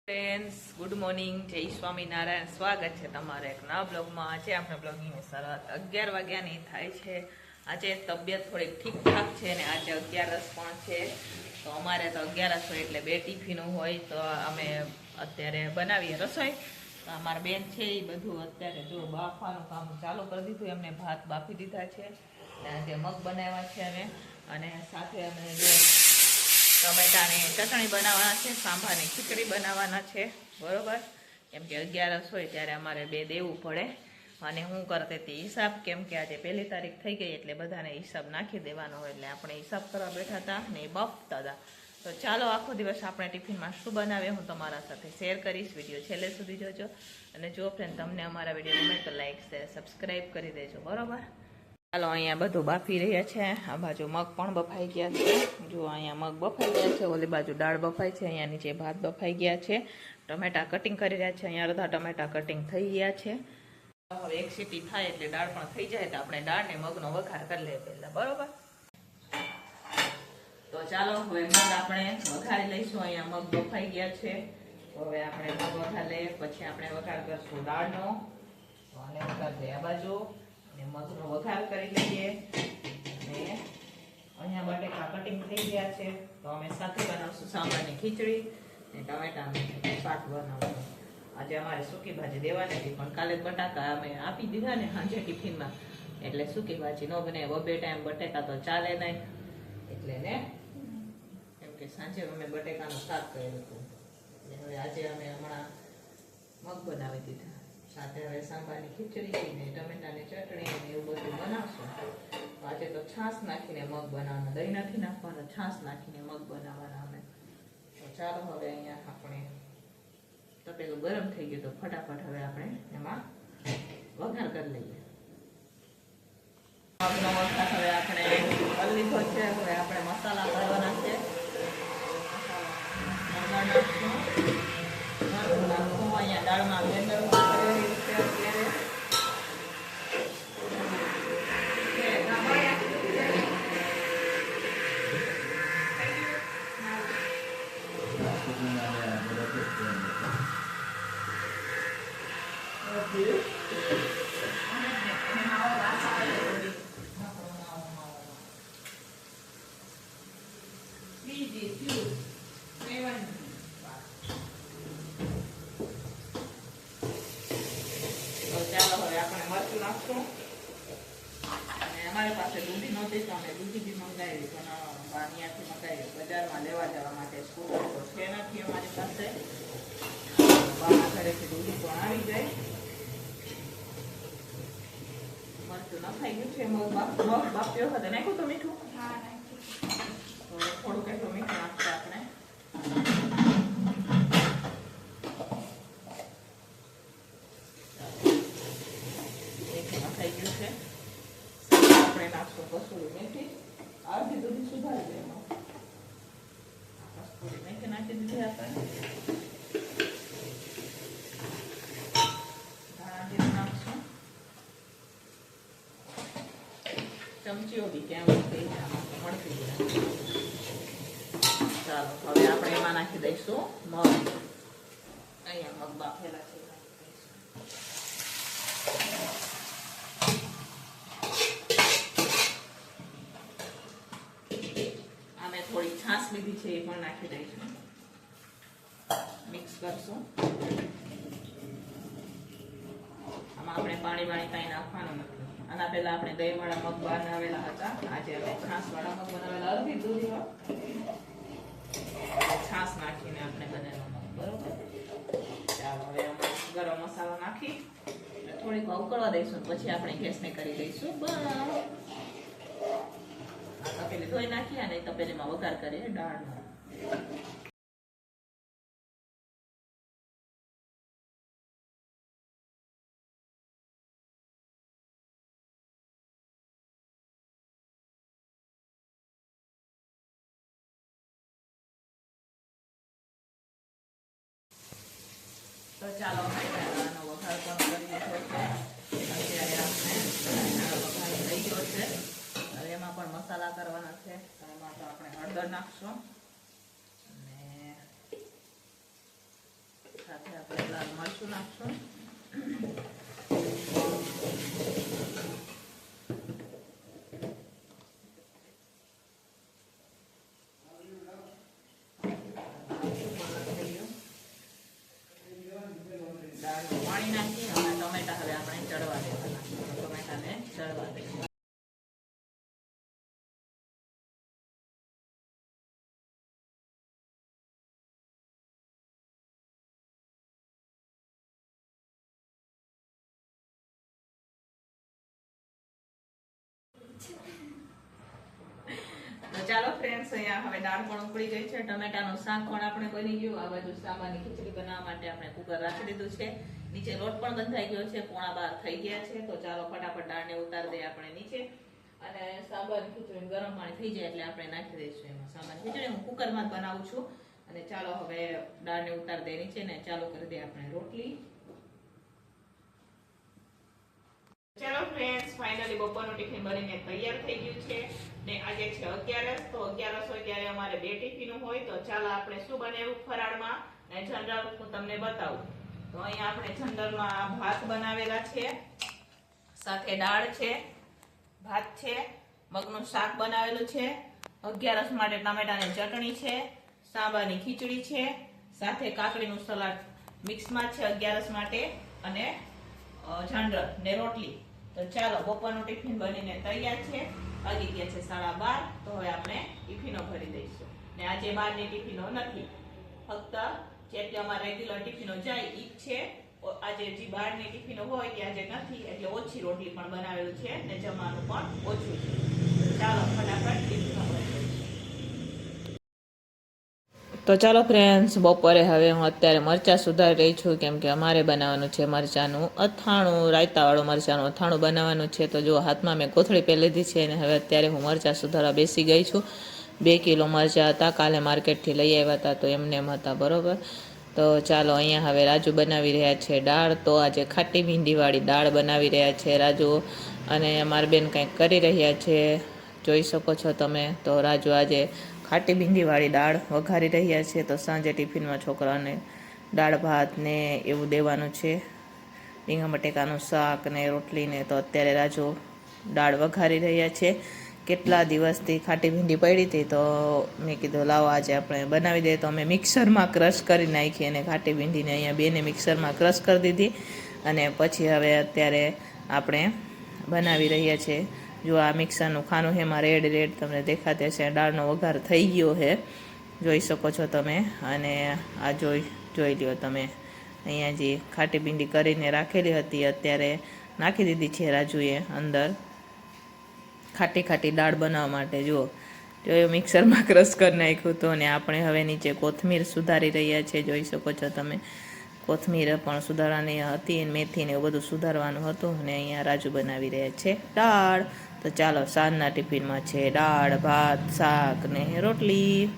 Friends, good morning, જય સ્વામિનારાયણ. સ્વાગત છે તમારા એક નવા બ્લોગમાં. આજે આપણે બ્લોગિંગની શરૂઆત 11 વાગ્યાની થાય છે. આજે તબિયત થોડીક ઠીકઠાક છે ને આજે 11 પણ છે. તો અમારે તો 11 હોય એટલે 2 ટિફિનો હોય. તો અમે અત્યારે બનાવીએ રસોઈ. તો અમારા બેન છે એ બધું અત્યારે જો બાફવાનું કામ ચાલુ કરી દીધું. એમને ભાત બાફી દીધા છે. આજે મગ બનાવ્યા છે અમે. અને સાથે અમે જો ટમેટાની ચટણી બનાવવાના છે, સાંભારની ખીચડી બનાવવાના છે. બરોબર, કેમ કે 11 હોય ત્યારે અમારે 2 દેવું પડે. અને હું કરતી હતી હિસાબ, કેમ કે આજે 1 તારીખ થઈ ગઈ એટલે બધાને હિસાબ નાખી દેવાનો હોય. એટલે આપણે હિસાબ કરવા બેઠા હતા ને એ બફતા હતા. તો ચાલો આખો દિવસ આપણે ટિફિનમાં શું બનાવીએ હું તમારા સાથે શેર કરીશ. વિડીયો છેલ્લે સુધી જોજો. અને જો ફ્રેન્ડ તમને અમારા વિડીયો ગમે તો લાઈક શેર સબસ્ક્રાઈબ કરી દેજો. બરોબર, ચાલો અહીંયા બધું બાફી રહ્યા છે. આ બાજુ મગ પણ બફાઈ ગયા છે. જો અહીંયા મગ બફાઈ ગયા છે, ઓલી બાજુ દાળ બફાઈ છે, અહીંયા નીચે ભાત બફાઈ ગયા છે. ટમેટા કટિંગ કરી રહ્યા છે. અહીંયા અડધા ટમેટા કટિંગ થઈ ગયા છે. હવે એક સીટી થાય એટલે દાળ પણ થઈ જાય તો આપણે દાળ ને મગનો વઘાર કરી લઈએ પહેલા. બરોબર, તો ચાલો હવે મગ આપણે વઘારી લઈશું. અહીંયા મગ બફાઈ ગયા છે. હવે આપણે મગ વઘાર લઈએ, પછી આપણે વઘાર કરશું દાળનો. તો આને વઘાર લઈએ આ બાજુ, મગનો વઘાર કરી લઈએ. અને અહીંયા બટેકા કટિંગ થઈ ગયા છે. તો અમે સાથે બનાવશું સાંભારની ખીચડી ને ટમેટાનું શાક બનાવશું. આજે અમારે સૂકી ભાજી દેવાની હતી, પણ કાલે બટાકા અમે આપી દીધા ને સાંજે ટિફિનમાં, એટલે સૂકી ભાજી ન બને. 2 ટાઈમ બટેકા તો ચાલે નહીં, એટલે ને કેમ કે સાંજે અમે બટેકાનું શાક કર્યું હતું. એટલે હવે આજે અમે હમણાં મગ બનાવી દીધા. સાથે હવે સાંભારની ખીચડી ને ટમેટાની ચટણી ને એવું બધું બનાવશું. આજે તો છાશ નાખીને મગ બનાવવાના, દહીં નથી નાખવાના, છાશ નાખીને મગ બનાવવાના અમે. તો ચાલો હવે અહીંયા આપણે તપેલું ગરમ થઈ ગયું તો ફટાફટ હવે આપણે એમાં વઘાર કરી લઈએ. મગનો વઘાર હવે આપણે કરી લીધો છે. હવે આપણે મસાલા કરવાના છે. અહીંયા દાળમાં બ્લેન્ડરમાં કરેલી છે અત્યારે. ચાલો હવે આપણે મરચું નાખશું. અને અમારી પાસે દૂધી નહોતી તો અમે દૂધી બી મંગાવી, પણ અહીંયાથી મંગાવી. બજારમાં લેવા જવા માટે સ્કૂટર તો છે નથી અમારી પાસે. બાના ઘરેથી દૂધી પણ આવી જાય. મરચું નખાઈ ગયું છે. મગ બાપ્યો હતો, નાખ્યું તો મીઠું? તો થોડુંક એટલું મીઠું નાખશે આપણે. થઈ ગયું છે. આપણે નાખશું કસૂરી મેથી. અડધી દૂધી સુધારી દે એમાં. કસૂરી મેથી નાખી દીધી આપણે. ધાણા જીરું નાખશું. ચમચીઓ બી ક્યાં મળતી જાય. ચાલો હવે આપણે એમાં નાખી દઈશું મગ. અહીંયા મગ બાફેલા છે. થોડી છાશ લીધી છે એ પણ નાખી દઈશું. મિક્સ કરશું. આમાં આપણે પાણી કાંઈ નાખવાનું નથી. આના પહેલા આપણે દહીંવાળા મગ બનાવેલા હતા. આજે આપણે છાશવાળા મગ બનાવેલા. અડધી દૂધી છાશ નાખીને આપણે બનેલા મગ. બરોબર, ચાલો હવે ગરમ મસાલો નાખી થોડીક ઉકળવા દઈશું. પછી આપણે ગેસને કરી દઈશું બંધ. તપેલી ધોઈ નાખીએ અને તપેલીમાં વઘાર કરીએ દાળનો. તો ચાલો દાળનો વઘાર પણ કરી દીધો છે. અત્યારે આપણે વઘાર થઈ ગયો છે. હવે એમાં પણ મસાલા કરવાના છે. એમાં તો આપણે હળદર નાખશું અને સાથે આપણે લાલ મરચું નાખશું. દાળનું પાણી નાખી અને ટમેટા હવે આપણે ચડવા દેવાના. ટમેટાને ચડવા દઈશું. તો ચાલો ફ્રેન્ડ્સ, અહીંયા હવે દાળ પણ ઉકળી ગઈ છે. ટમેટાનું શાક પણ આપણે બની ગયું. આ બાજુ સાંભારની ખીચડી બનાવવા માટે આપણે કુકર રાખી દીધું છે. નીચે લોટ પણ બંધાઈ ગયો છે. 11:15 થઈ ગયા છે. તો ચાલો ફટાફટ દાળને ઉતારી દઈએ આપણે નીચે. અને સાંભારની ખીચડી ગરમ પાણી થઈ જાય એટલે આપણે નાખી દઈશું એમાં સાંભારની ખીચડી. હું કુકરમાં જ બનાવું છું. અને ચાલો હવે દાળને ઉતારી દઈએ નીચે ને ચાલુ કરી દઈએ આપણે રોટલી. ચાલો ફ્રેન્ડ્સ, ફાઇનલી બપોરનું ટિફિન બનીને તૈયાર થઈ ગયું છે. ને આજે છે 11. તો 11 હોય ત્યારે અમારે 2 ટિફિન હોય. તો ચાલો આપણે શું બનાવ્યું ફરાળમાં ને જનરલ હું તમને બતાવું. તો અહીંયા આપણે જનરલમાં ભાત બનાવેલા છે, સાથે દાળ છે, ભાત છે, મગનું શાક બનાવેલું છે, 11 માટે ટામેટાની ચટણી છે, સાંભારની ખીચડી છે, સાથે કાકડીનું સલાડ મિક્સમાં છે 11 માટે, અને જનરલ ને રોટલી. તો ચાલો બપોરનું ટિફિન બનીને તૈયાર છે. વાગી ગયા છે 12:30. તો હવે આપણે ટિફિનો ભરી દઈશું. ને આજે બહારની ટિફિનો નથી, ફક્ત જે અમારા રેગ્યુલર ટિફિનો જાય ઈ છે. આજે જે બહારની ટિફિનો હોય એ આજે નથી, એટલે ઓછી રોટલી પણ બનાવેલું છે ને જમવાનું પણ ઓછું છે. ચાલો ફટાફટ ટિફિનો ભરી દઈશું. તો ચાલો ફ્રેન્ડ્સ, બપોરે હવે હું અત્યારે મરચાં સુધારી રહી છું, કેમ કે અમારે બનાવવાનું છે મરચાંનું અથાણું, રાયતાવાળું મરચાંનું અથાણું બનાવવાનું છે. તો જો હાથમાં મેં કોથળી પહેરી લીધી છે અને હવે અત્યારે હું મરચાં સુધારવા બેસી ગઈ છું. 2 કિલો મરચાં હતા, કાલે માર્કેટથી લઈ આવ્યા હતા, તો એમને એમ હતા, બરાબર. તો ચાલો અહીંયા હવે રાજુ બનાવી રહ્યા છે દાળ. તો આજે ખાટી ભીંડીવાળી દાળ બનાવી રહ્યા છે રાજુ, અને મારી બેન કંઈક કરી રહ્યા છે, જોઈ શકો છો તમે. તો રાજુ આજે ખાટી ભીંડીવાળી દાળ વઘારી રહ્યા છે. તો સાંજે ટિફિનમાં છોકરાને દાળ ભાત ને એવું દેવાનું છે, રીંગણ બટેકાનું શાક ને રોટલી ને. તો અત્યારે રાજુ દાળ વઘારી રહ્યા છે. કેટલા દિવસથી ખાટી ભીંડી પડી હતી, તો મેં કીધું લાવો આજે આપણે બનાવી દઈએ. તો અમે મિક્સરમાં ક્રશ કરી નાખી અને ખાટી ભીંડીને અહીંયા બેને મિક્સરમાં ક્રશ કરી દીધી. અને પછી હવે અત્યારે આપણે બનાવી રહ્યા છે. જો આ મિક્સરનું ખાનું છે એમાં રેડ તમને દેખાતે છે. દાળનો વઘાર થઈ ગયો છે, જોઈ શકો છો તમે. અને આ જોઈ લ્યો તમે, અહીંયા જે ખાટી ભીંડી કરીને રાખેલી હતી અત્યારે નાખી દીધી છે રાજુએ અંદર, ખાટી દાળ બનાવવા માટે. જો મિક્સરમાં ક્રશ કરી નાખ્યું હતું. અને આપણે હવે નીચે કોથમીર સુધારી રહ્યા છે, જોઈ શકો છો તમે. કોથમીર પણ સુધારવાની હતી, મેથી ને એવું બધું સુધારવાનું હતું. અને અહીંયા રાજુ બનાવી રહ્યા છે દાળ. તો ચાલો સાંજના ટિફિનમાં છે દાળ ભાત શાક ને રોટલી.